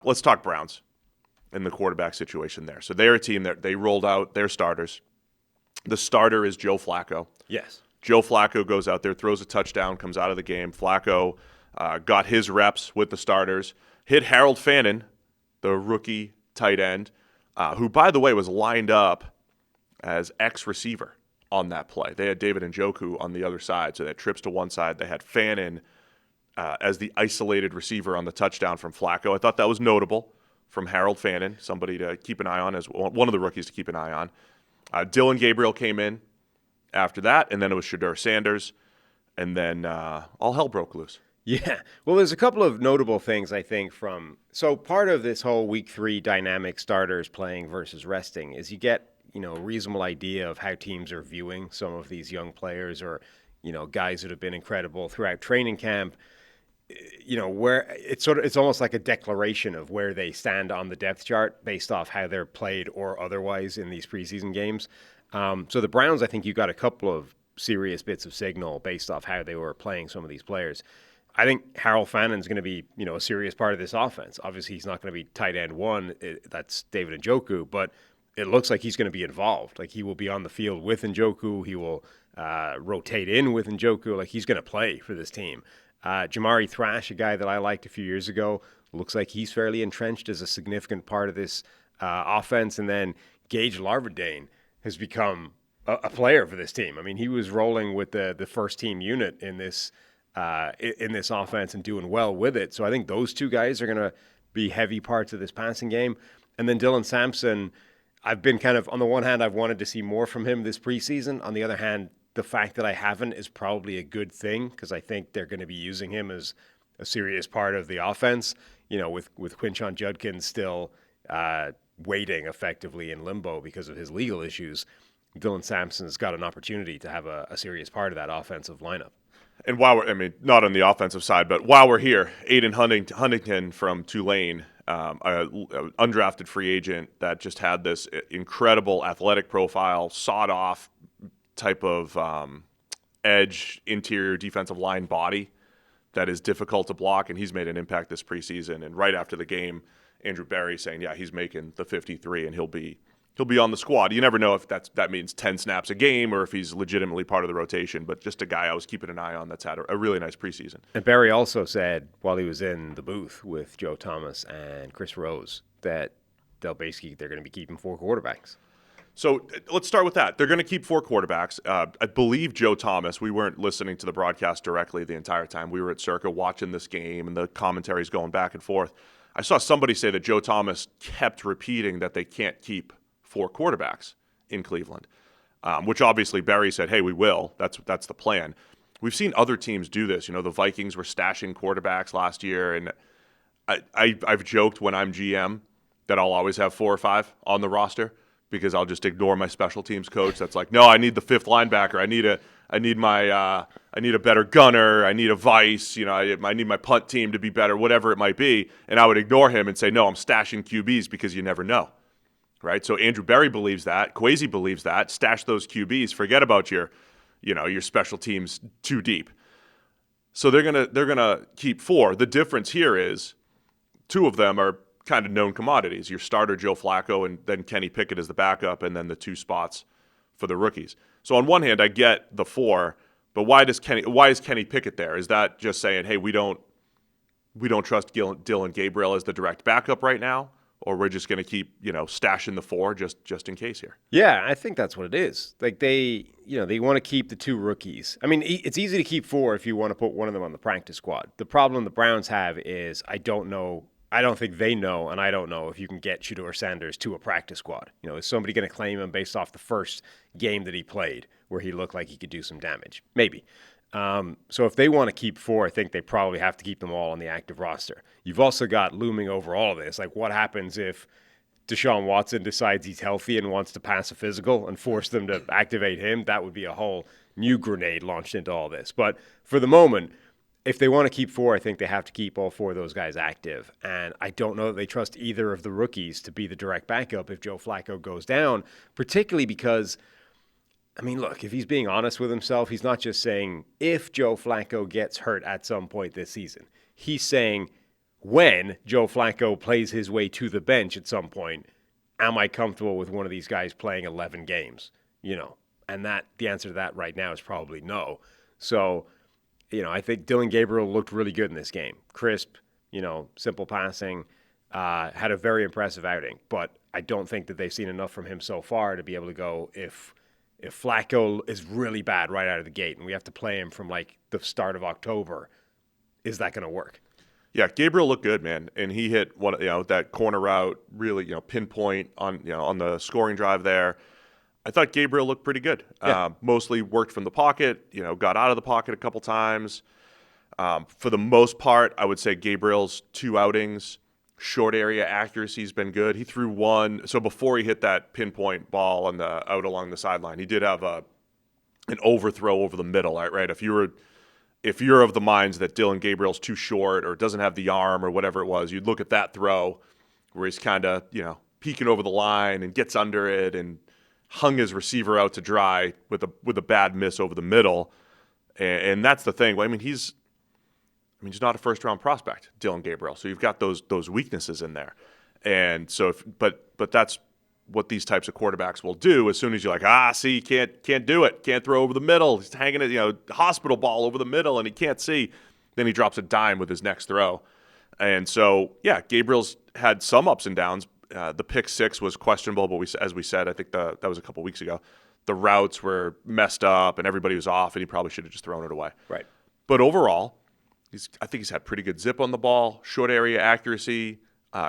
Let's talk Browns in the quarterback situation there. So they're a team that they rolled out their starters. The starter is Joe Flacco. Yes. Joe Flacco goes out there, throws a touchdown, comes out of the game. Flacco got his reps with the starters, hit Harold Fannin, the rookie tight end, who, by the way, was lined up as ex-receiver on that play. They had David Njoku on the other side, so they had trips to one side. They had Fannin as the isolated receiver on the touchdown from Flacco. I thought that was notable from Harold Fannin, somebody to keep an eye on, as one of the rookies to keep an eye on. Dillon Gabriel came in after that, and then it was Shedeur Sanders, and then all hell broke loose. Yeah. Well, there's a couple of notable things, I think, so part of this whole week 3 dynamic starters playing versus resting is you get, a reasonable idea of how teams are viewing some of these young players or, guys that have been incredible throughout training camp. Where it's almost like a declaration of where they stand on the depth chart based off how they're played or otherwise in these preseason games. So the Browns, I think you got a couple of serious bits of signal based off how they were playing some of these players. I think Harold Fannin's going to be, a serious part of this offense. Obviously, he's not going to be tight end one. That's David Njoku, but it looks like he's going to be involved. Like, he will be on the field with Njoku. He will rotate in with Njoku. Like, he's going to play for this team. Jamari Thrash, a guy that I liked a few years ago, looks like he's fairly entrenched as a significant part of this offense. And then Gage Larvadain has become a player for this team. I mean, he was rolling with the first team unit in this offense and doing well with it. So I think those two guys are going to be heavy parts of this passing game. And then Dillon Sampson, I've been kind of, on the one hand, I've wanted to see more from him this preseason. On the other hand, the fact that I haven't is probably a good thing because I think they're going to be using him as a serious part of the offense, with Quinshon Judkins still waiting effectively in limbo because of his legal issues. Dillon Sampson's got an opportunity to have a serious part of that offensive lineup. And not on the offensive side, but while we're here, Aiden Huntington from Tulane, an undrafted free agent that just had this incredible athletic profile, sawed-off type of edge interior defensive line body that is difficult to block, and he's made an impact this preseason. And right after the game, Andrew Berry saying, yeah, he's making the 53 and he'll be on the squad. You never know if that means 10 snaps a game or if he's legitimately part of the rotation, but just a guy I was keeping an eye on that's had a really nice preseason. And Berry also said while he was in the booth with Joe Thomas and Chris Rose that they're going to be keeping 4 quarterbacks. So let's start with that. They're going to keep 4 quarterbacks. I believe Joe Thomas, we weren't listening to the broadcast directly the entire time. We were at Circa watching this game and the commentaries going back and forth. I saw somebody say that Joe Thomas kept repeating that they can't keep 4 quarterbacks in Cleveland, which obviously Berry said, hey, we will. That's the plan. We've seen other teams do this. The Vikings were stashing quarterbacks last year, and I've joked when I'm GM that I'll always have 4 or 5 on the roster because I'll just ignore my special teams coach. That's like, no, I need the 5th linebacker. I need a better gunner. I need a vice. I need my punt team to be better, whatever it might be. And I would ignore him and say, no, I'm stashing QBs because you never know. Right? So Andrew Berry believes that. Kwesi believes that. Stash those QBs. Forget about your special teams too deep. So they're gonna keep 4. The difference here is 2 of them are kind of known commodities. Your starter, Joe Flacco, and then Kenny Pickett as the backup, and then the 2 spots for the rookies. So on one hand, I get the 4, but why is Kenny Pickett there? Is that just saying, hey, we don't trust Dillon Gabriel as the direct backup right now? Or we're just going to keep, stashing the 4 just in case here? Yeah, I think that's what it is. Like they want to keep the 2 rookies. I mean, it's easy to keep 4 if you want to put one of them on the practice squad. The problem the Browns have is I don't think they know, and I don't know if you can get Shedeur Sanders to a practice squad. Is somebody going to claim him based off the first game that he played where he looked like he could do some damage? Maybe. So if they want to keep 4, I think they probably have to keep them all on the active roster. You've also got looming over all of this, like what happens if Deshaun Watson decides he's healthy and wants to pass a physical and force them to activate him? That would be a whole new grenade launched into all this. But for the moment, if they want to keep 4, I think they have to keep all 4 of those guys active. And I don't know that they trust either of the rookies to be the direct backup if Joe Flacco goes down, particularly because, I mean, look, if he's being honest with himself, he's not just saying if Joe Flacco gets hurt at some point this season. He's saying when Joe Flacco plays his way to the bench at some point, am I comfortable with one of these guys playing 11 games? And the answer to that right now is probably no. So, I think Dillon Gabriel looked really good in this game. Crisp, simple passing, had a very impressive outing. But I don't think that they've seen enough from him so far to be able to go, if Flacco is really bad right out of the gate and we have to play him from like the start of October, is that going to work? Yeah, Gabriel looked good, man, and he hit one, that corner route, really, pinpoint on the scoring drive there. I thought Gabriel looked pretty good. Yeah. Mostly worked from the pocket, got out of the pocket a couple times. For the most part, I would say Gabriel's 2 outings, short area accuracy has been good. He threw one. So before he hit that pinpoint ball out along the sideline, he did have an overthrow over the middle, right? If you're of the minds that Dillon Gabriel's too short or doesn't have the arm or whatever it was, you'd look at that throw where he's kind of, peeking over the line and gets under it and hung his receiver out to dry with a bad miss over the middle. And that's the thing. He's not a first-round prospect, Dillon Gabriel. So you've got those weaknesses in there. And so but that's what these types of quarterbacks will do. As soon as you're like, see, can't do it, can't throw over the middle. He's hanging it, hospital ball over the middle, and he can't see. Then he drops a dime with his next throw. And so, yeah, Gabriel's had some ups and downs. The pick 6 was questionable, but as we said, I think that was a couple weeks ago. The routes were messed up, and everybody was off, and he probably should have just thrown it away. Right. But overall, I think he's had pretty good zip on the ball, short area accuracy,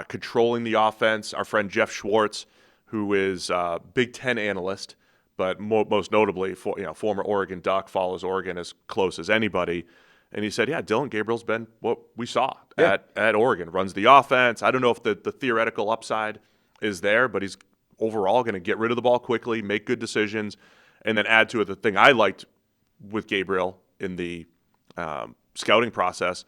controlling the offense. Our friend Jeff Schwartz, who is a Big Ten analyst, but most notably, former Oregon Duck, follows Oregon as close as anybody. And he said, yeah, Dillon Gabriel's been what we saw at Oregon. Runs the offense. I don't know if the theoretical upside is there, but he's overall going to get rid of the ball quickly, make good decisions, and then add to it the thing I liked with Gabriel in the scouting process.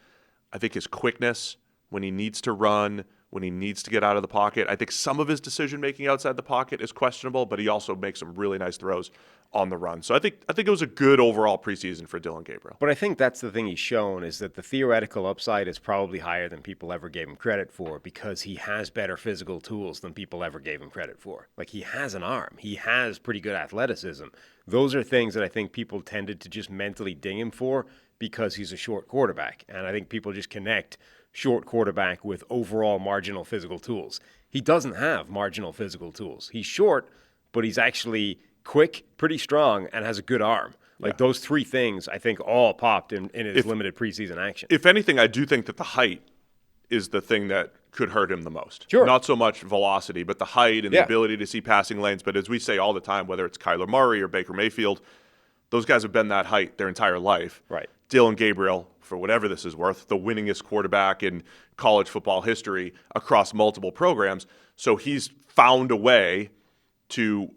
I think his quickness when he needs to run, when he needs to get out of the pocket. I think some of his decision-making outside the pocket is questionable, but he also makes some really nice throws on the run. So I think it was a good overall preseason for Dillon Gabriel. But I think that's the thing he's shown is that the theoretical upside is probably higher than people ever gave him credit for because he has better physical tools than people ever gave him credit for. Like, he has an arm. He has pretty good athleticism. Those are things that I think people tended to just mentally ding him for because he's a short quarterback. And I think people just connect short quarterback with overall marginal physical tools. He doesn't have marginal physical tools. He's short, but he's actually quick, pretty strong, and has a good arm. Like, those 3 things, I think, all popped in his limited preseason action. If anything, I do think that the height is the thing that could hurt him the most. Sure. Not so much velocity, but the height and the ability to see passing lanes. But as we say all the time, whether it's Kyler Murray or Baker Mayfield, those guys have been that height their entire life. Right. Dillon Gabriel, for whatever this is worth, the winningest quarterback in college football history across multiple programs. So he's found a way to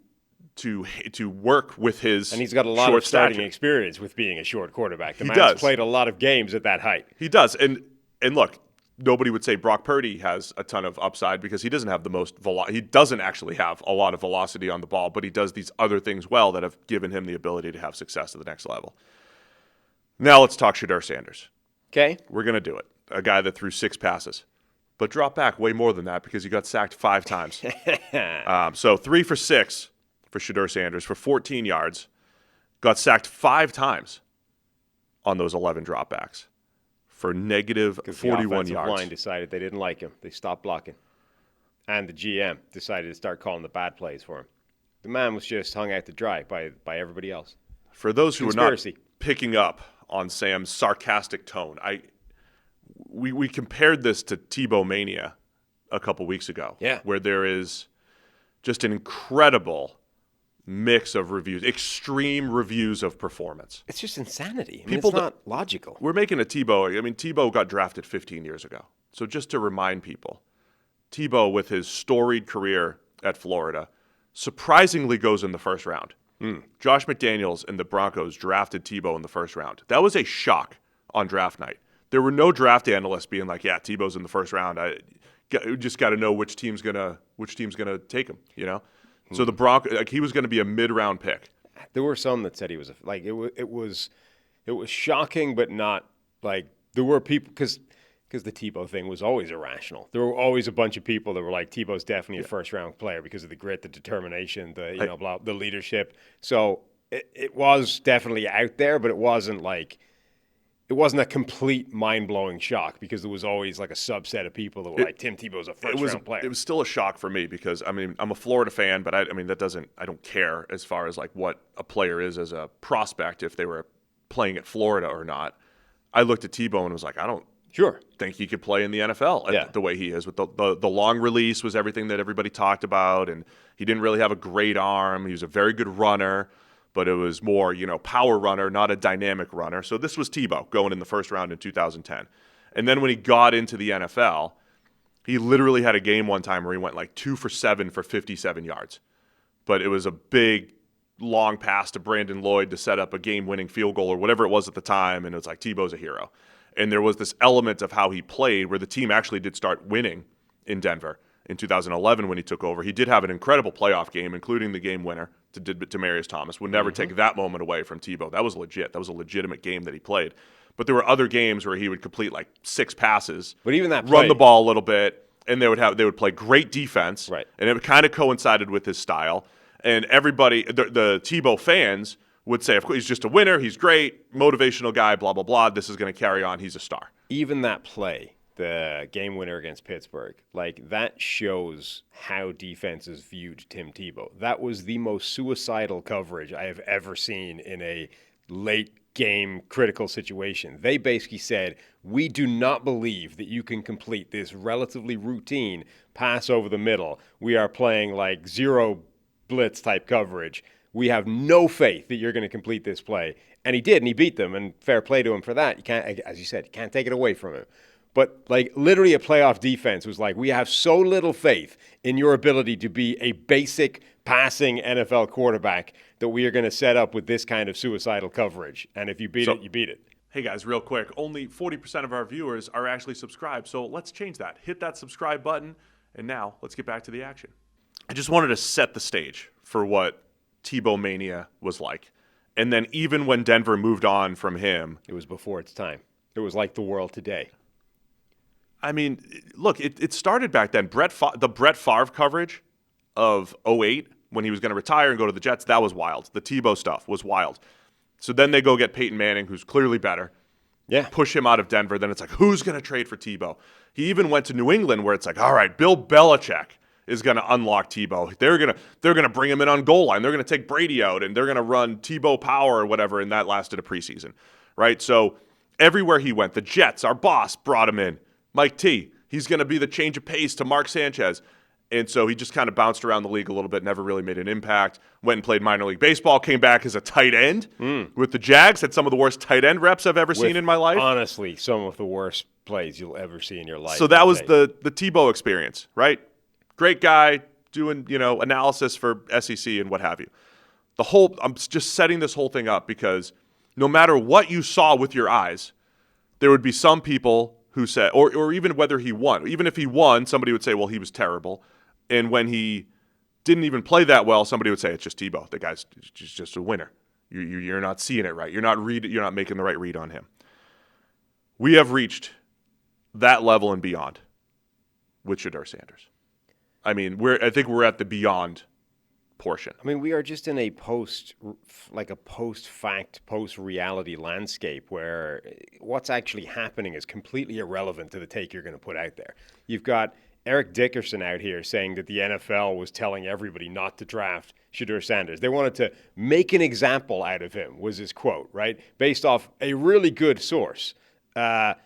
work with his and he's got a lot of starting experience with being a short quarterback. The man's played a lot of games at that height. He does. And look, nobody would say Brock Purdy has a ton of upside because he doesn't have the most he doesn't actually have a lot of velocity on the ball, but he does these other things well that have given him the ability to have success at the next level. Now let's talk Shedeur Sanders. Okay. We're going to do it. A guy that threw 6 passes, but dropped back way more than that because he got sacked 5 times. So 3 for 6 for Shedeur Sanders for 14 yards. Got sacked 5 times on those 11 dropbacks for negative 41 yards. The line decided they didn't like him. They stopped blocking. And the GM decided to start calling the bad plays for him. The man was just hung out to dry by everybody else. For those who are not picking up on Sam's sarcastic tone, we compared this to Tebowmania a couple weeks ago, where there is just an incredible mix of reviews, extreme reviews of performance. It's just insanity. It's not logical. We're making a Tebow. Tebow got drafted 15 years ago. So just to remind people, Tebow, with his storied career at Florida, surprisingly goes in the first round. Josh McDaniels and the Broncos drafted Tebow in the first round. That was a shock on draft night. There were no draft analysts being like, "Yeah, Tebow's in the first round. Just got to know which team's gonna take him." So the Broncos, he was going to be a mid-round pick. There were some that said he was it was shocking, but not like there were people because Because the Tebow thing was always irrational. There were always a bunch of people that were like, Tebow's definitely a first-round player because of the grit, the determination, the leadership. So it was definitely out there, but it wasn't a complete mind-blowing shock because there was always like a subset of people that were like, Tim Tebow's a first-round player. It was still a shock for me because, I mean, I'm a Florida fan, but I don't care as far as like what a player is as a prospect if they were playing at Florida or not. I looked at Tebow and was like, I don't think he could play in the NFL the way he is. With the long release was everything that everybody talked about, and he didn't really have a great arm. He was a very good runner, but it was more, power runner, not a dynamic runner. So this was Tebow going in the first round in 2010. And then when he got into the NFL, he literally had a game one time where he went like 2 for 7 for 57 yards. But it was a big, long pass to Brandon Lloyd to set up a game-winning field goal or whatever it was at the time, and it was like, Tebow's a hero. And there was this element of how he played where the team actually did start winning in Denver in 2011 when he took over. He did have an incredible playoff game, including the game winner to Demaryius Thomas. Would never take that moment away from Tebow. That was legit. That was a legitimate game that he played. But there were other games where he would complete like 6 passes, but even that run the ball a little bit, and they would play great defense. Right. And it kind of coincided with his style. And everybody, the Tebow fans would say, of course, he's just a winner. He's great, motivational guy, blah, blah, blah. This is going to carry on. He's a star. Even that play, the game winner against Pittsburgh, like that shows how defenses viewed Tim Tebow. That was the most suicidal coverage I have ever seen in a late game critical situation. They basically said, we do not believe that you can complete this relatively routine pass over the middle. We are playing like zero blitz type coverage. We have no faith that you're going to complete this play. And he did, and he beat them, and fair play to him for that. You can't, as you said, you can't take it away from him. But like literally a playoff defense was like, we have so little faith in your ability to be a basic passing NFL quarterback that we are going to set up with this kind of suicidal coverage. And if you beat it, you beat it. Hey guys, real quick, only 40% of our viewers are actually subscribed, so let's change that. Hit that subscribe button, and now let's get back to the action. I just wanted to set the stage for what Tebowmania was like. And then even when Denver moved on from him, it was before its time. It was like the world today. I mean, look, it started back then. The Brett Favre coverage of 2008 when he was going to retire and go to the Jets, that was wild. The Tebow stuff was wild. So then they go get Peyton Manning, who's clearly better. Yeah. Push him out of Denver. Then it's like, who's going to trade for Tebow? He even went to New England where it's like, all right, Bill Belichick is going to unlock Tebow. They're going to bring him in on goal line. They're going to take Brady out, and they're going to run Tebow power or whatever, and that lasted a preseason, right? So everywhere he went, the Jets, our boss, brought him in. Mike T, he's going to be the change of pace to Mark Sanchez. And so he just kind of bounced around the league a little bit, never really made an impact. Went and played minor league baseball, came back as a tight end with the Jags, had some of the worst tight end reps I've ever seen in my life. Honestly, some of the worst plays you'll ever see in your life. So that was the Tebow experience, right? Great guy doing, analysis for SEC and what have you. I'm just setting this whole thing up because no matter what you saw with your eyes, there would be some people who said, or even whether he won, even if he won, somebody would say, well, he was terrible. And when he didn't even play that well, somebody would say, it's just Tebow. The guy's just a winner. You're not seeing it right. You're not making the right read on him. We have reached that level and beyond with Shedeur Sanders. I mean, I think we're at the beyond portion. I mean, we are just in a post-fact, post-reality landscape where what's actually happening is completely irrelevant to the take you're going to put out there. You've got Eric Dickerson out here saying that the NFL was telling everybody not to draft Shedeur Sanders. They wanted to make an example out of him, was his quote, right? Based off a really good source. That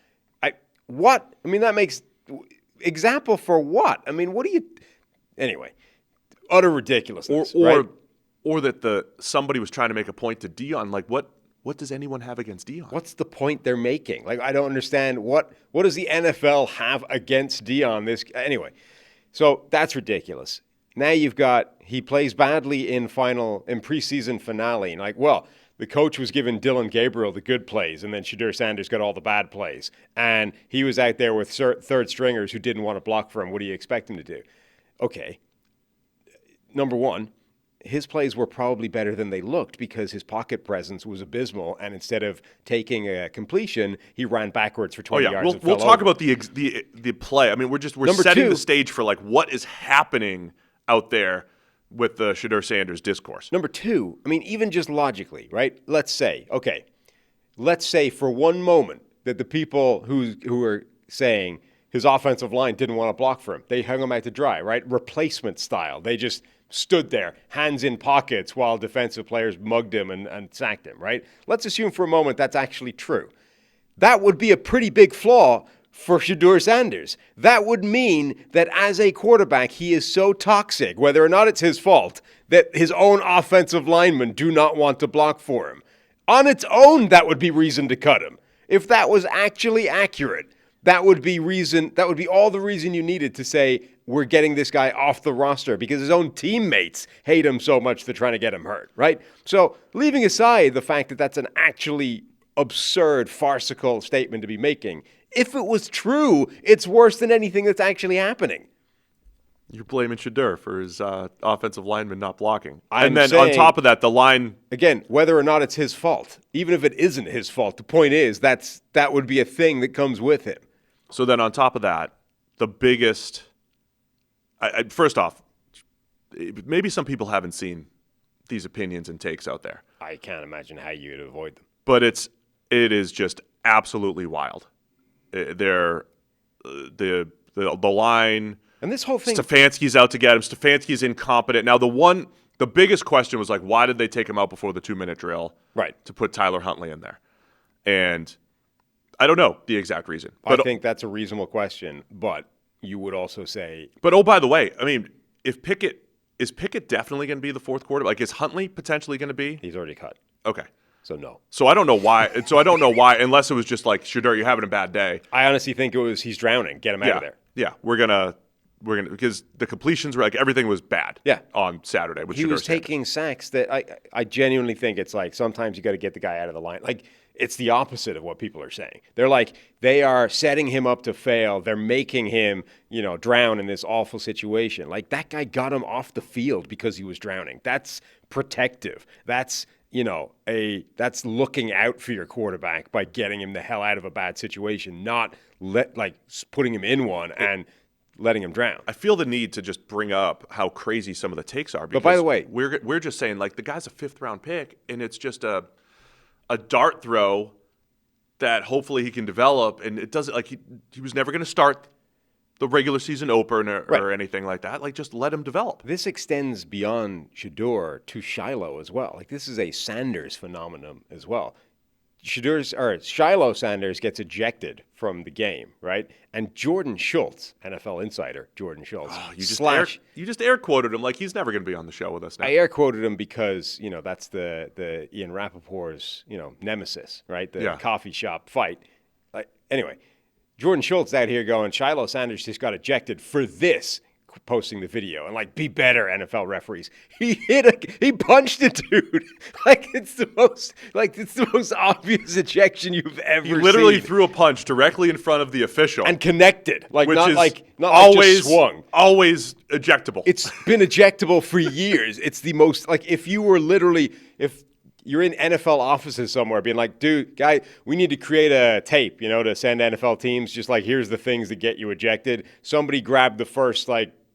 makes example for what? I mean, what do you... Anyway, utter ridiculousness, right? Or that somebody was trying to make a point to Deion. Like, what does anyone have against Deion? What's the point they're making? Like, I don't understand. What does the NFL have against Deion? Anyway, so that's ridiculous. Now you've got he plays badly in preseason finale. And like, well, the coach was giving Dillon Gabriel the good plays, and then Shedeur Sanders got all the bad plays. And he was out there with third stringers who didn't want to block for him. What do you expect him to do? Okay, number one, his plays were probably better than they looked because his pocket presence was abysmal. And instead of taking a completion, he ran backwards for 20 yards. We'll talk about the play. I mean, we're setting the stage for like what is happening out there with the Shedeur Sanders discourse. Number two, I mean, even just logically, right? Let's say for one moment that the people who are saying his offensive line didn't want to block for him, they hung him out to dry, right? Replacement style. They just stood there, hands in pockets, while defensive players mugged him and sacked him, right? Let's assume for a moment that's actually true. That would be a pretty big flaw for Shedeur Sanders. That would mean that as a quarterback, he is so toxic, whether or not it's his fault, that his own offensive linemen do not want to block for him. On its own, that would be reason to cut him. If that was actually accurate, that would be all the reason you needed to say, we're getting this guy off the roster because his own teammates hate him so much they're trying to get him hurt, right? So leaving aside the fact that that's an actually absurd, farcical statement to be making, if it was true, it's worse than anything that's actually happening. You're blaming Shedeur for his offensive lineman not blocking. And then on top of that, the line... Again, whether or not it's his fault, even if it isn't his fault, the point is that would be a thing that comes with him. So then on top of that, the biggest... first off, maybe some people haven't seen these opinions and takes out there. I can't imagine how you'd avoid them. But it is just absolutely wild. The line... And this whole thing... Stefanski's out to get him. Stefanski's incompetent. Now, the biggest question was like, why did they take him out before the 2-minute drill? Right. To put Tyler Huntley in there. And I don't know the exact reason. But I think that's a reasonable question, but you would also say... But, oh, by the way, I mean, is Pickett definitely going to be the fourth quarter? Like, is Huntley potentially going to be? He's already cut. Okay. So, no. So, I don't know why, unless it was just like, Shedeur, you're having a bad day. I honestly think it was he's drowning. Get him out of there. Yeah, we're gonna because the completions were like everything was bad. Yeah. On Saturday with he Shedeur was taking sacks that I genuinely think it's like sometimes you got to get the guy out of the line. Like it's the opposite of what people are saying. They're like they are setting him up to fail. They're making him drown in this awful situation. Like that guy got him off the field because he was drowning. That's protective. That's that's looking out for your quarterback by getting him the hell out of a bad situation, not putting him in one and letting him drown. I feel the need to just bring up how crazy some of the takes are. But by the way, we're just saying like the guy's a 5th-round pick, and it's just a dart throw that hopefully he can develop, and it doesn't like he was never going to start the regular season opener or anything like that. Like, just let him develop. This extends beyond Shedeur to Shiloh as well. Like, this is a Sanders phenomenon as well. Shiloh Sanders gets ejected from the game, right? And Jordan Schultz, NFL insider Jordan Schultz, you just air quoted him like he's never going to be on the show with us now. I air quoted him because that's the Ian Rappaport's nemesis, right? The coffee shop fight. Anyway. Jordan Schultz out here going, Shiloh Sanders just got ejected for this, posting the video, and be better, NFL referees. He punched a dude. It's the most obvious ejection you've ever seen. He literally threw a punch directly in front of the official. And connected. Not always just swung. Always ejectable. It's been ejectable for years. It's the most, if you were literally, if you're in NFL offices somewhere being like, dude, guy, we need to create a tape, to send NFL teams. Just here's the things that get you ejected. Somebody grabbed the first,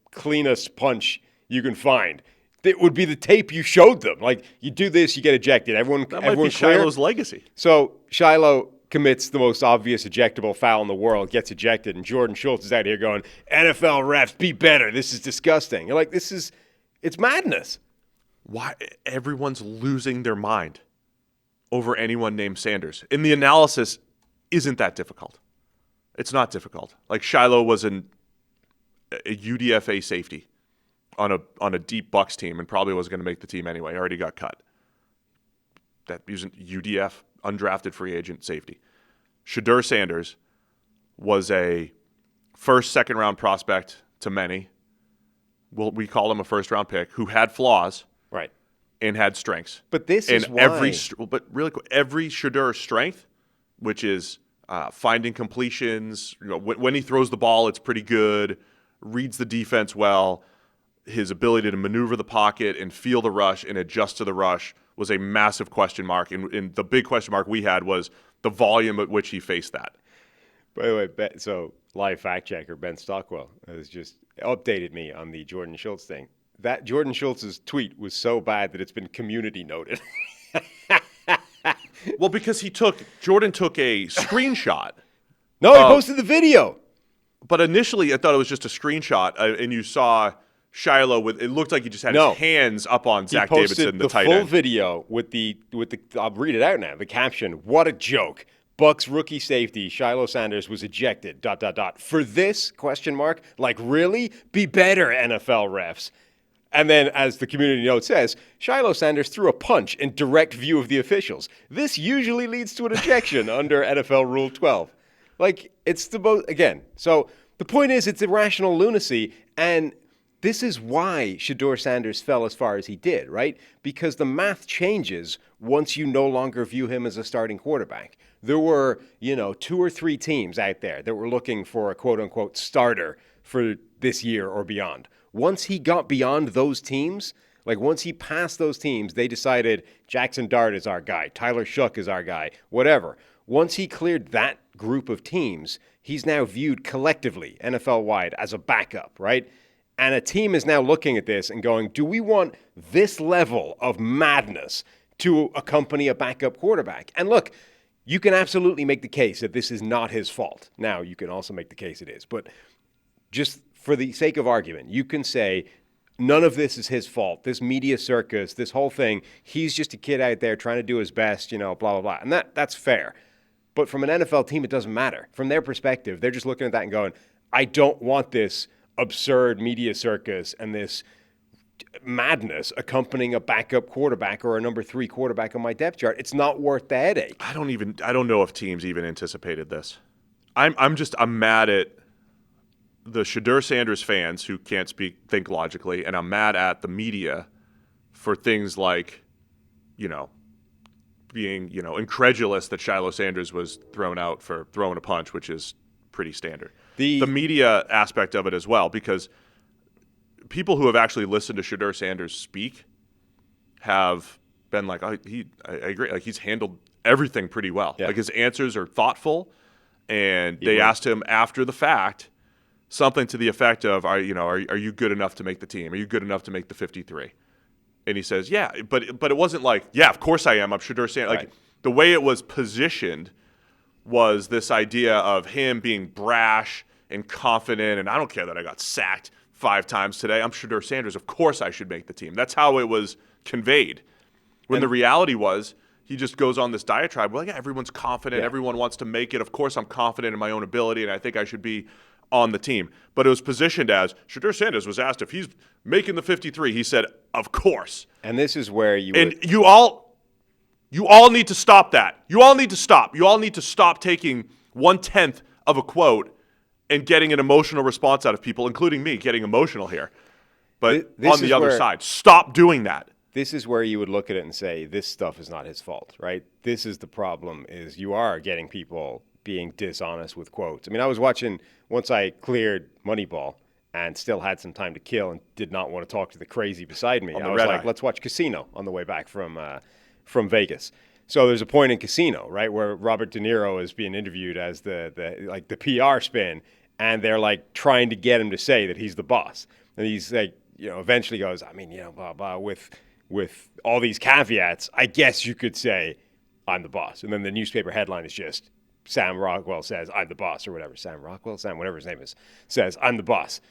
cleanest punch you can find. It would be the tape you showed them. You do this, you get ejected. Everyone might be Shiloh's legacy. So Shiloh commits the most obvious ejectable foul in the world, gets ejected, and Jordan Schultz is out here going, NFL refs, be better. This is disgusting. You're like, it's madness. Why everyone's losing their mind over anyone named Sanders. And the analysis isn't that difficult. It's not difficult. Shiloh was a UDFA safety on a deep Bucks team and probably wasn't going to make the team anyway. Already got cut. That using UDF, undrafted free agent safety. Shedeur Sanders was a first, second round prospect to many. We call him a first round pick who had flaws. Right. And had strengths. But this is why. Every Shedeur strength, which is finding completions, when he throws the ball, it's pretty good, reads the defense well. his ability to maneuver the pocket and feel the rush and adjust to the rush was a massive question mark. And the big question mark we had was the volume at which he faced that. By the way, so live fact checker Ben Stockwell has just updated me on the Jordan Schultz thing. That Jordan Schultz's tweet was so bad that it's been community noted. Well, because Jordan took a screenshot. No, he posted the video. But initially, I thought it was just a screenshot, and you saw Shiloh with. It looked like he just had his hands up on Zach Davidson, the tight end. The full video with the. I'll read it out now. The caption: "What a joke! Bucks rookie safety Shiloh Sanders was ejected. ... For this ? Like really? Be better, NFL refs." And then, as the community note says, Shiloh Sanders threw a punch in direct view of the officials. This usually leads to an ejection under NFL Rule 12. Like, it's the most, again. So the point is, it's irrational lunacy, and this is why Shedeur Sanders fell as far as he did, right? Because the math changes once you no longer view him as a starting quarterback. There were, 2 or 3 teams out there that were looking for a quote-unquote starter for this year or beyond. Once he got beyond those teams, like once he passed those teams, they decided Jackson Dart is our guy, Tyler Shough is our guy, whatever. Once he cleared that group of teams, he's now viewed collectively, NFL-wide, as a backup, right? And a team is now looking at this and going, do we want this level of madness to accompany a backup quarterback? And look, you can absolutely make the case that this is not his fault. Now, you can also make the case it is. But just for the sake of argument, you can say none of this is his fault. This media circus, this whole thing, he's just a kid out there trying to do his best, blah, blah, blah. And that's fair. But from an NFL team, it doesn't matter. From their perspective, they're just looking at that and going, I don't want this absurd media circus and this madness accompanying a backup quarterback or a number 3 quarterback on my depth chart. It's not worth the headache. I don't know if teams even anticipated this. I'm mad at the Shedeur Sanders fans who can't think logically, and I'm mad at the media for things like, being, incredulous that Shiloh Sanders was thrown out for throwing a punch, which is pretty standard. The media aspect of it as well, because people who have actually listened to Shedeur Sanders speak have been like, I agree, like he's handled everything pretty well. Yeah. Like his answers are thoughtful, and they asked him after the fact something to the effect of, are you good enough to make the team? Are you good enough to make the 53? And he says, yeah, but it wasn't like, yeah, of course I am. I'm Shedeur Sanders. Right. Like the way it was positioned was this idea of him being brash and confident, and I don't care that I got sacked 5 times today. I'm Shedeur Sanders. Of course I should make the team. That's how it was conveyed. When the reality was, he just goes on this diatribe. Well, yeah, everyone's confident. Yeah. Everyone wants to make it. Of course I'm confident in my own ability, and I think I should be on the team. But it was positioned as Shedeur Sanders was asked if he's making the 53. He said, of course. And this is where you all need to stop that. You all need to stop. You all need to stop taking 1/10 of a quote and getting an emotional response out of people, including me getting emotional here. But on the other side, stop doing that. This is where you would look at it and say, this stuff is not his fault, right? This is the problem, is you are getting people being dishonest with quotes. I mean, I was watching, once I cleared Moneyball and still had some time to kill and did not want to talk to the crazy beside me. I was like, let's watch Casino on the way back from Vegas. So there's a point in Casino, right, where Robert De Niro is being interviewed as the PR spin, and they're like trying to get him to say that he's the boss. And he's like, eventually goes, blah, blah, with all these caveats, I guess you could say I'm the boss. And then the newspaper headline is just, Sam Rockwell says, I'm the boss, or whatever. Sam, whatever his name is, says, I'm the boss.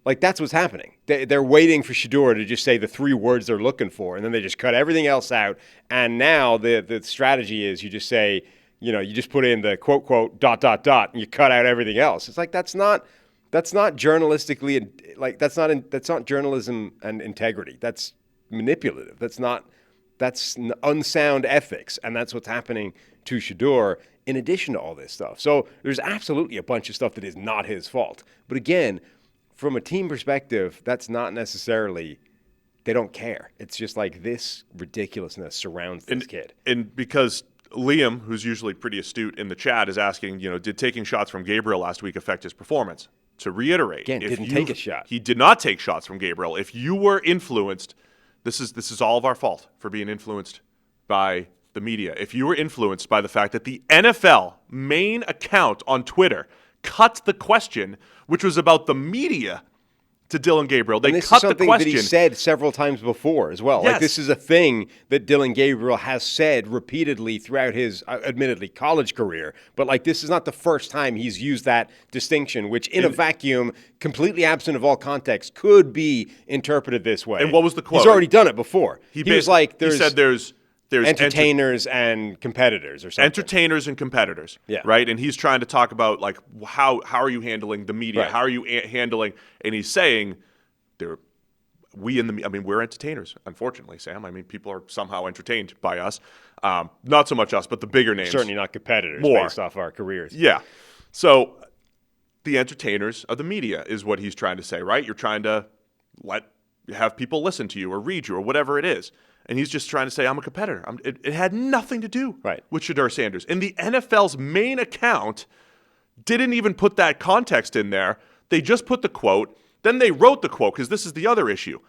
Like, that's what's happening. They're waiting for Shedeur to just say the 3 words they're looking for, and then they just cut everything else out. And now the strategy is you just say, you just put in the quote, quote, ... and you cut out everything else. It's like, that's not journalistically, like, that's not journalism and integrity. That's manipulative. That's unsound ethics, and that's what's happening to Shedeur in addition to all this stuff. So there's absolutely a bunch of stuff that is not his fault. But again, from a team perspective, that's not necessarily, they don't care. It's just like this ridiculousness surrounds this kid. And because Liam, who's usually pretty astute in the chat, is asking, did taking shots from Gabriel last week affect his performance? to reiterate, again, didn't take a shot. He did not take shots from Gabriel. If you were influenced, this is all of our fault for being influenced by the media. If you were influenced by the fact that the NFL main account on Twitter cut the question, which was about the media, to Dillon Gabriel. They cut the question. This is something that he said several times before as well. Yes. Like, this is a thing that Dillon Gabriel has said repeatedly throughout his, admittedly, college career. But, like, this is not the first time he's used that distinction, which in a vacuum, completely absent of all context, could be interpreted this way. And what was the quote? He's already done it before. He was like, he said there's entertainers and competitors or something. Entertainers and competitors, yeah. Right? And he's trying to talk about, like, how are you handling the media? Right. How are you handling? And he's saying, we're entertainers, unfortunately, Sam. I mean, people are somehow entertained by us. Not so much us, but the bigger names. Certainly not competitors based off our careers. Yeah. So the entertainers of the media is what he's trying to say, right? You're trying to have people listen to you or read you or whatever it is. And he's just trying to say, I'm a competitor. It had nothing to do with Shedeur Sanders. And the NFL's main account didn't even put that context in there. They just put the quote. Then they wrote the quote, because this is the other issue.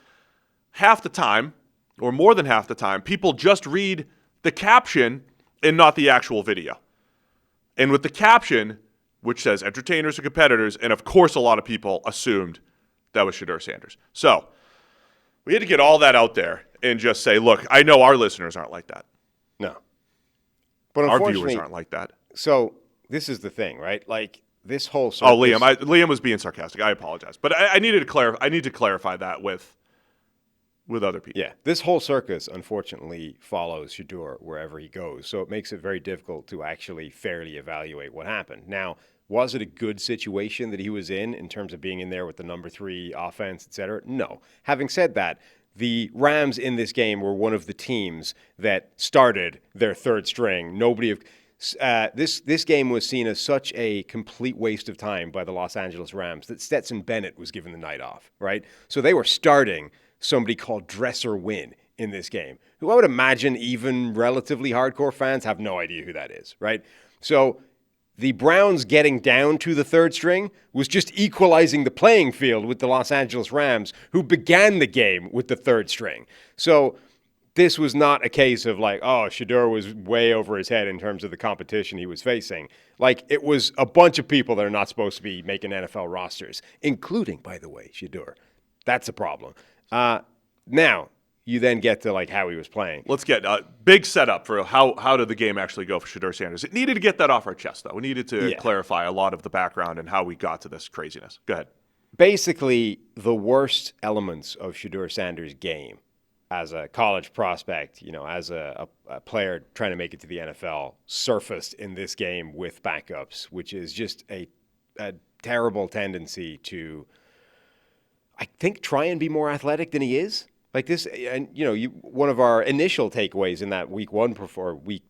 Half the time, or more than half the time, people just read the caption and not the actual video. And with the caption, which says entertainers and competitors, and of course a lot of people assumed that was Shedeur Sanders. So we had to get all that out there and just say, look, I know our listeners aren't like that. No. But our viewers aren't like that. So this is the thing, right? Like, this whole circus. Oh, Liam was being sarcastic. I apologize. But I needed to I need to clarify that with other people. Yeah. This whole circus, unfortunately, follows Shedeur wherever he goes. So it makes it very difficult to actually fairly evaluate what happened. Now, was it a good situation that he was in terms of being in there with the number 3 offense, et cetera? No. Having said that, the Rams in this game were one of the teams that started their third string. This game was seen as such a complete waste of time by the Los Angeles Rams that Stetson Bennett was given the night off, right? So they were starting somebody called Dresser Wynn in this game, who I would imagine even relatively hardcore fans have no idea who that is, right? So the Browns getting down to the third string was just equalizing the playing field with the Los Angeles Rams, who began the game with the third string. So this was not a case of like, oh, Shedeur was way over his head in terms of the competition he was facing. Like, it was a bunch of people that are not supposed to be making NFL rosters, including, by the way, Shedeur. That's a problem. Now, you then get to like how he was playing. Let's get a big setup for how did the game actually go for Shedeur Sanders. It needed to get that off our chest, though. We needed to clarify a lot of the background and how we got to this craziness. Go ahead. Basically, the worst elements of Shedeur Sanders' game as a college prospect, as a player trying to make it to the NFL, surfaced in this game with backups, which is just a terrible tendency to, I think, try and be more athletic than he is. Like this, and one of our initial takeaways in that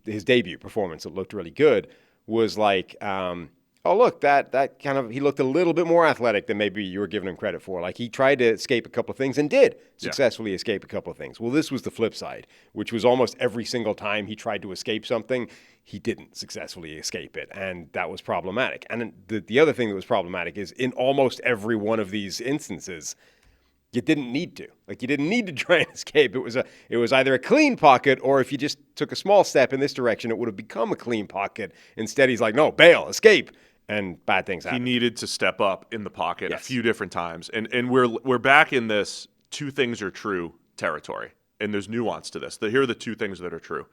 his debut performance that looked really good was like, oh, look, that kind of, he looked a little bit more athletic than maybe you were giving him credit for. Like, he tried to escape a couple of things and did successfully escape a couple of things. Well, this was the flip side, which was almost every single time he tried to escape something, he didn't successfully escape it, and that was problematic. And the other thing that was problematic is in almost every one of these instances, you didn't need to. Like, you didn't need to try and escape. It was either a clean pocket, or if you just took a small step in this direction, it would have become a clean pocket. Instead, he's like, no, bail, escape. And bad things happen. He needed to step up in the pocket a few different times. And we're back in this two things are true territory. And there's nuance to this. Here are the two things that are true.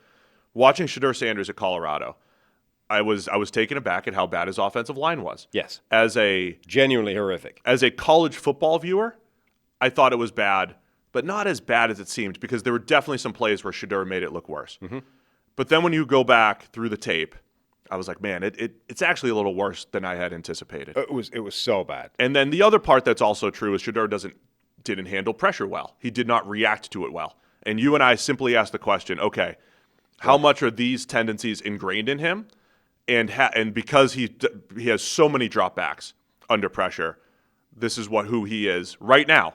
Watching Shedeur Sanders at Colorado, I was taken aback at how bad his offensive line was. Yes. Genuinely horrific. As a college football viewer, I thought it was bad, but not as bad as it seemed, because there were definitely some plays where Shedeur made it look worse. Mm-hmm. But then when you go back through the tape, I was like, man, it's actually a little worse than I had anticipated. It was so bad. And then the other part that's also true is Shedeur didn't handle pressure well. He did not react to it well. And you and I simply asked the question, okay, how much are these tendencies ingrained in him? And because he has so many dropbacks under pressure, this is who he is right now.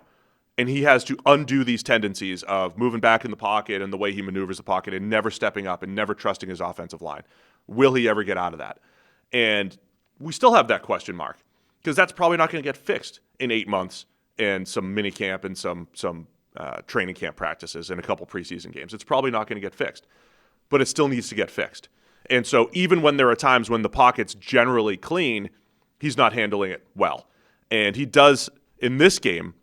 And he has to undo these tendencies of moving back in the pocket and the way he maneuvers the pocket and never stepping up and never trusting his offensive line. Will he ever get out of that? And we still have that question mark. because that's probably not going to get fixed in 8 months and some mini camp and some training camp practices and a couple preseason games. It's probably not going to get fixed, but it still needs to get fixed. And so even when there are times when the pocket's generally clean, he's not handling it well. And he does in this game.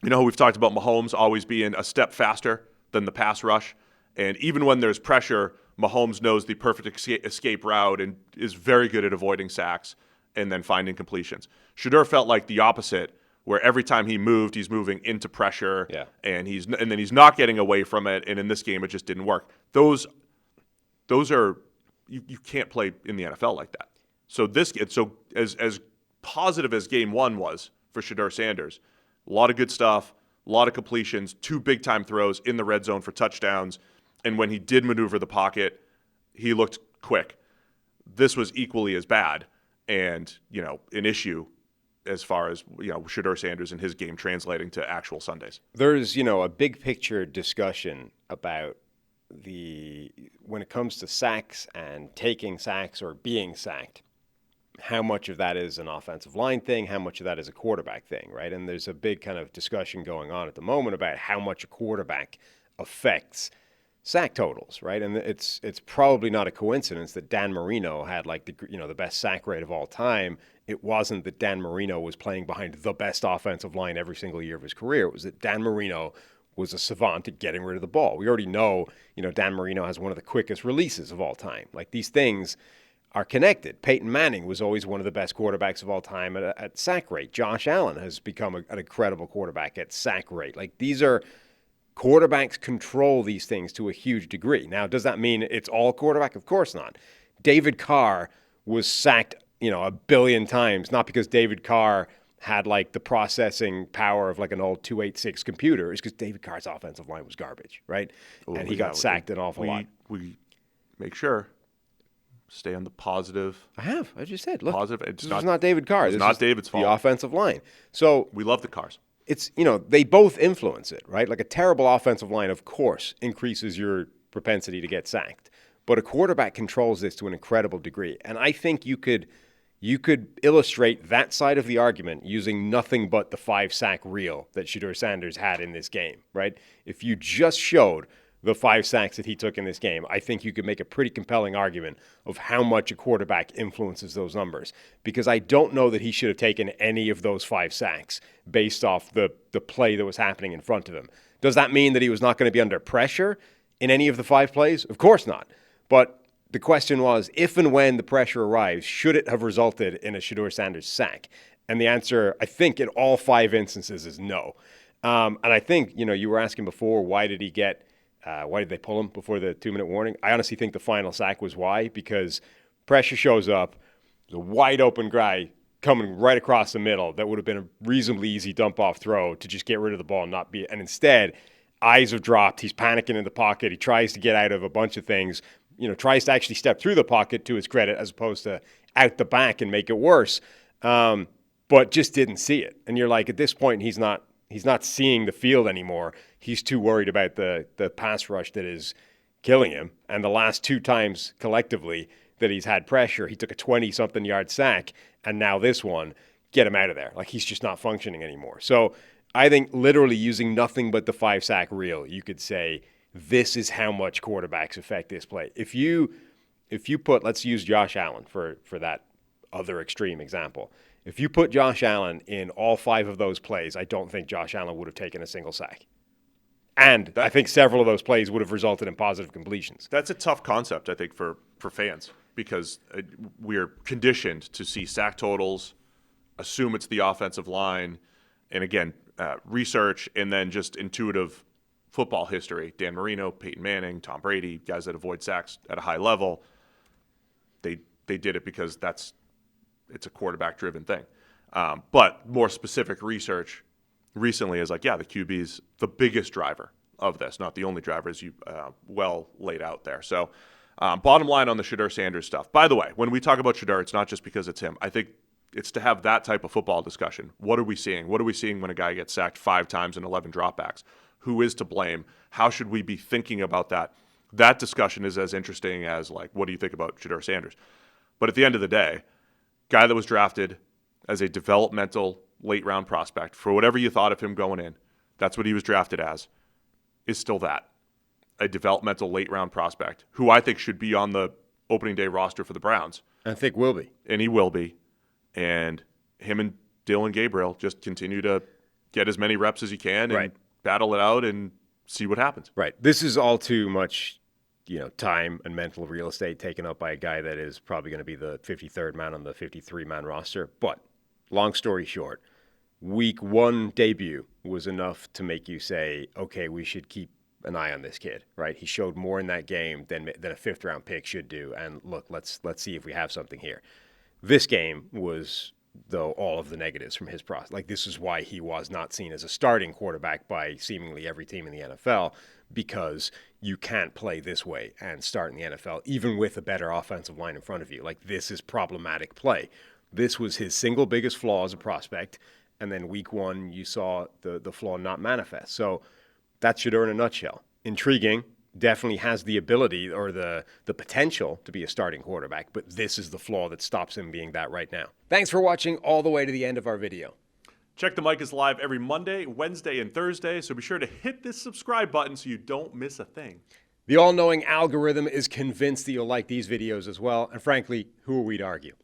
We've talked about Mahomes always being a step faster than the pass rush. And even when there's pressure, Mahomes knows the perfect escape route and is very good at avoiding sacks and then finding completions. Shedeur felt like the opposite, where every time he moved, he's moving into pressure, and then he's not getting away from it. And in this game, it just didn't work. Those are you can't play in the NFL like that. So as positive as game one was for Shedeur Sanders, a lot of good stuff, a lot of completions, 2 big-time throws in the red zone for touchdowns. And when he did maneuver the pocket, he looked quick. This was equally as bad and, an issue as far as, Shedeur Sanders and his game translating to actual Sundays. There's, a big picture discussion about when it comes to sacks and taking sacks or being sacked, how much of that is an offensive line thing, how much of that is a quarterback thing, right? And there's a big kind of discussion going on at the moment about how much a quarterback affects sack totals, right? And it's probably not a coincidence that Dan Marino had the best sack rate of all time. It wasn't that Dan Marino was playing behind the best offensive line every single year of his career. It was that Dan Marino was a savant at getting rid of the ball. We already know, Dan Marino has one of the quickest releases of all time. Like, these things are connected. Peyton Manning was always one of the best quarterbacks of all time at sack rate. Josh Allen has become an incredible quarterback at sack rate. Like, these are quarterbacks control these things to a huge degree. Now, does that mean it's all quarterback? Of course not. David Carr was sacked, 1 billion times, not because David Carr had the processing power of an old 286 computer. It's because David Carr's offensive line was garbage, right? And he got sacked an awful lot. We make sure. Stay on the positive. I just said, look, positive. This is not David Carr. It's not David's fault. The offensive line. So we love the Carrs. It's, they both influence it, right? Like, a terrible offensive line, of course, increases your propensity to get sacked. But a quarterback controls this to an incredible degree. And I think you could illustrate that side of the argument using nothing but the 5-sack reel that Shedeur Sanders had in this game, right? If you just showed the 5 sacks that he took in this game, I think you could make a pretty compelling argument of how much a quarterback influences those numbers. Because I don't know that he should have taken any of those 5 sacks based off the play that was happening in front of him. Does that mean that he was not going to be under pressure in any of the 5 plays? Of course not. But the question was, if and when the pressure arrives, should it have resulted in a Shedeur Sanders sack? And the answer, I think, in all 5 instances is no. And I think, you were asking before, why did they pull him before the 2-minute warning? I honestly think the final sack was why, because pressure shows up, the wide open guy coming right across the middle. That would have been a reasonably easy dump-off throw to just get rid of the ball and instead, eyes have dropped. He's panicking in the pocket. He tries to get out of a bunch of things, tries to actually step through the pocket to his credit as opposed to out the back and make it worse, but just didn't see it. And you're like, at this point, he's not seeing the field anymore. He's too worried about the pass rush that is killing him. And the last 2 times collectively that he's had pressure, he took a 20-something yard sack, and now this one, get him out of there. Like, he's just not functioning anymore. So I think literally using nothing but the 5-sack reel, you could say this is how much quarterbacks affect this play. If you put, let's use Josh Allen for that other extreme example. If you put Josh Allen in all 5 of those plays, I don't think Josh Allen would have taken a single sack. And I think several of those plays would have resulted in positive completions. That's a tough concept, I think, for fans, because we're conditioned to see sack totals, assume it's the offensive line, and again, research and then just intuitive football history. Dan Marino, Peyton Manning, Tom Brady, guys that avoid sacks at a high level, they did it because it's a quarterback-driven thing. But more specific research recently is the QB's the biggest driver of this, not the only driver, as you well laid out there. So bottom line on the Shedeur Sanders stuff. By the way, when we talk about Shedeur, it's not just because it's him. I think it's to have that type of football discussion. What are we seeing? What are we seeing when a guy gets sacked 5 times and 11 dropbacks? Who is to blame? How should we be thinking about that? That discussion is as interesting as what do you think about Shedeur Sanders? But at the end of the day, guy that was drafted as a developmental late-round prospect, for whatever you thought of him going in, that's what he was drafted as, is still that. A developmental late-round prospect who I think should be on the opening day roster for the Browns. I think will be. And he will be. And him and Dillon and Gabriel just continue to get as many reps as he can and battle it out and see what happens. Right. This is all too much, time and mental real estate taken up by a guy that is probably going to be the 53rd man on the 53-man roster. But long story short, week 1 debut was enough to make you say, okay, we should keep an eye on this kid, right? He showed more in that game than a 5th-round pick should do. And look, let's see if we have something here. This game was, though, all of the negatives from his process. Like, this is why he was not seen as a starting quarterback by seemingly every team in the NFL, because you can't play this way and start in the NFL, even with a better offensive line in front of you. Like, this is problematic play. This was his single biggest flaw as a prospect, and then week 1, you saw the flaw not manifest. So that's Shedeur in a nutshell. Intriguing. Definitely has the ability or the potential to be a starting quarterback, but this is the flaw that stops him being that right now. Thanks for watching all the way to the end of our video. Check the Mic is live every Monday, Wednesday, and Thursday, so be sure to hit this subscribe button so you don't miss a thing. The all-knowing algorithm is convinced that you'll like these videos as well, and frankly, who are we to argue?